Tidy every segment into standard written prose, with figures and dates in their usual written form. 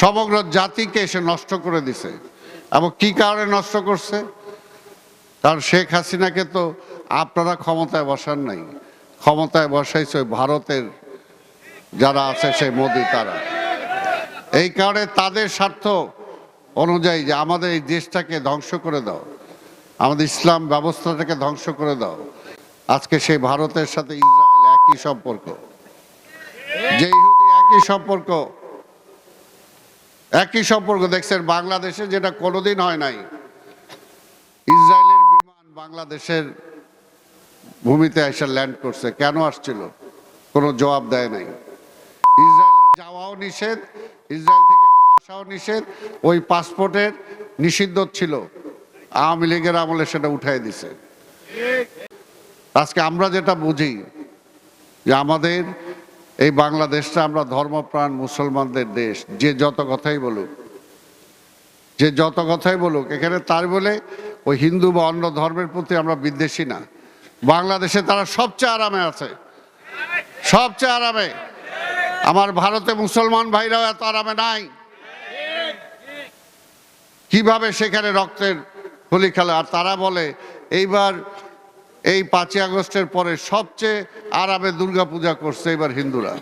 সমগ্র জাতিকে সে নষ্ট করে দিছে। এবং কি কারণে নষ্ট করছে? কারণ শেখ হাসিনাকে তো আপনারা ক্ষমতায় বসান নাই, ক্ষমতায় বসাইছে ওই ভারতের যারা আছে সেই মোদি তারা। এই কারণে তাদের স্বার্থ অনুযায়ী যে আমাদের এই দেশটাকে ধ্বংস করে দাও, আমাদের ইসলাম ব্যবস্থাটাকে ধ্বংস করে দাও। আজকে সেই ভারতের সাথে ইসরায়েল একই সম্পর্ক, যে ইহুদি একই সম্পর্ক দেখছেন বাংলাদেশে, যেটা কোনোদিন হয় নাই। ইসরায়েলের বিমান বাংলাদেশের ভূমিতে এসে ল্যান্ড করছে, কেন আসছিল? কোনো জবাব দেয় নাই। ইসরায়েলের যাওয়াও নিষেধ, ইসরায়েল থেকে আসাও নিষেধ, ওই পাসপোর্টের নিষিদ্ধ ছিল, আওয়ামী লীগের আমলে সেটা উঠাই দিছে। আজকে আমরা যেটা বুঝি যে আমাদের এই বাংলাদেশটা আমরা ধর্মপ্রাণ মুসলমানদের দেশ। যে যত কথাই বলুক এখানে তার বলে ওই হিন্দু বা অন্য ধর্মের প্রতি আমরা বিদ্বেষী না। বাংলাদেশে তারা সবচেয়ে আরামে আছে, সবচেয়ে আরামে। আমার ভারতে মুসলমান ভাইরাও এত আরামে নাই। কিভাবে সেখানে রক্তের হোলি খেলা। আর তারা বলে এইবার এই 5ই আগস্টের পরে সবচেয়ে আরামে দুর্গাপূজা করছে এবার হিন্দুরা।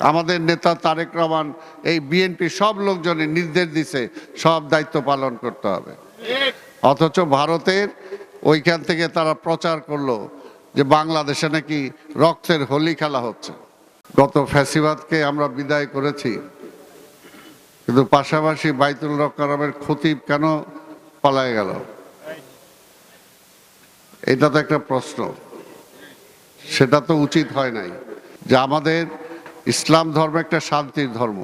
আমাদের নেতা তারেক রহমান এই বিএনপি সব লোকজনের নির্দেশ দিছে সব দায়িত্ব পালন করতে হবে। অথচ ভারতের ওইখান থেকে তারা প্রচার করলো যে বাংলাদেশে নাকি রক্তের হোলি খেলা হচ্ছে। গত ফ্যাসিবাদকে আমরা বিদায় করেছি, কিন্তু পাশাপাশি বাইতুল মোকাররমের খতিব কেন পালায় গেল? এটা তো একটা প্রশ্ন। সেটা তো উচিত হয় নাই। যে আমাদের ইসলাম ধর্ম একটা শান্তির ধর্ম।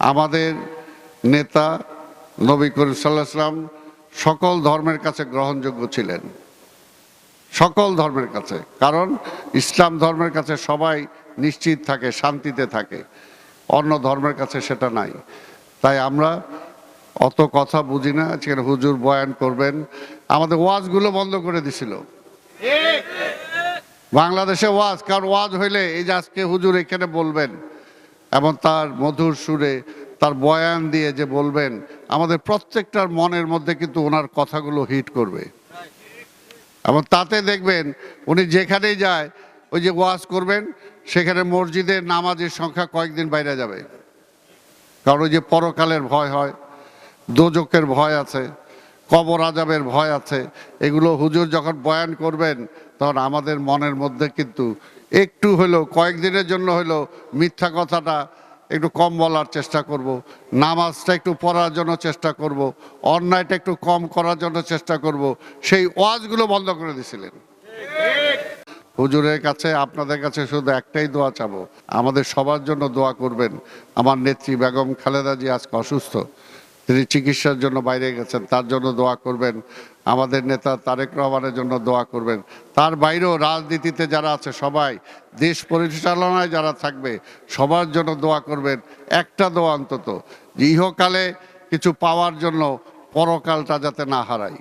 আমাদের নেতা নবী করিম সাল্লাল্লাহু আলাইহি ওয়াসাল্লাম সকল ধর্মের কাছে গ্রহণযোগ্য ছিলেন, সকল ধর্মের কাছে। কারণ ইসলাম ধর্মের কাছে সবাই নিশ্চিত থাকে, শান্তিতে থাকে, অন্য ধর্মের কাছে সেটা নাই। তাই আমরা অত কথা বুঝি না। আজকে হুজুর বয়ান করবেন, আমাদের ওয়াজগুলো বন্ধ করে দিছিল বাংলাদেশে ওয়াজ। কারণ ওয়াজ হইলে এই যে আজকে হুজুর এখানে বলবেন এবং তার মধুর সুরে তার বয়ান দিয়ে যে বলবেন, আমাদের প্রত্যেকটার মনের মধ্যে কিন্তু ওনার কথাগুলো হিট করবে। এবং তাতে দেখবেন উনি যেখানেই যায় ওই যে ওয়াজ করবেন, সেখানে মসজিদের নামাজের সংখ্যা কয়েকদিন বাইরে যাবে। কারণ ওই যে পরকালের ভয় হয়, দোজকের ভয় আছে, কবর আযাবের ভয় আছে। এগুলো হুজুর যখন বয়ান করবেন তখন আমাদের মনের মধ্যে কিন্তু একটু হলেও, কয়েকদিনের জন্য হলেও মিথ্যা কথাটা একটু কম বলার চেষ্টা করব, নামাজটা একটু পড়ার জন্য চেষ্টা করব, অন্যায়টা একটু কম করার জন্য চেষ্টা করব। সেই ওয়াজগুলো বন্ধ করে দিয়েছিলেন। হুজুরের কাছে, আপনাদের কাছে শুধু একটাই দোয়া চাবো, আমাদের সবার জন্য দোয়া করবেন। আমার নেত্রী বেগম খালেদা জি আজকে অসুস্থ, তিনি চিকিৎসার জন্য বাইরে গেছেন, তার জন্য দোয়া করবেন। আমাদের নেতা তারেক রহমানের জন্য দোয়া করবেন। তার বাইরেও রাজনীতিতে যারা আছে সবাই, দেশ পরিচালনায় যারা থাকবে সবার জন্য দোয়া করবেন। একটা দোয়া অন্তত, যে ইহকালে কিছু পাওয়ার জন্য পরকালটা যাতে না হারাই।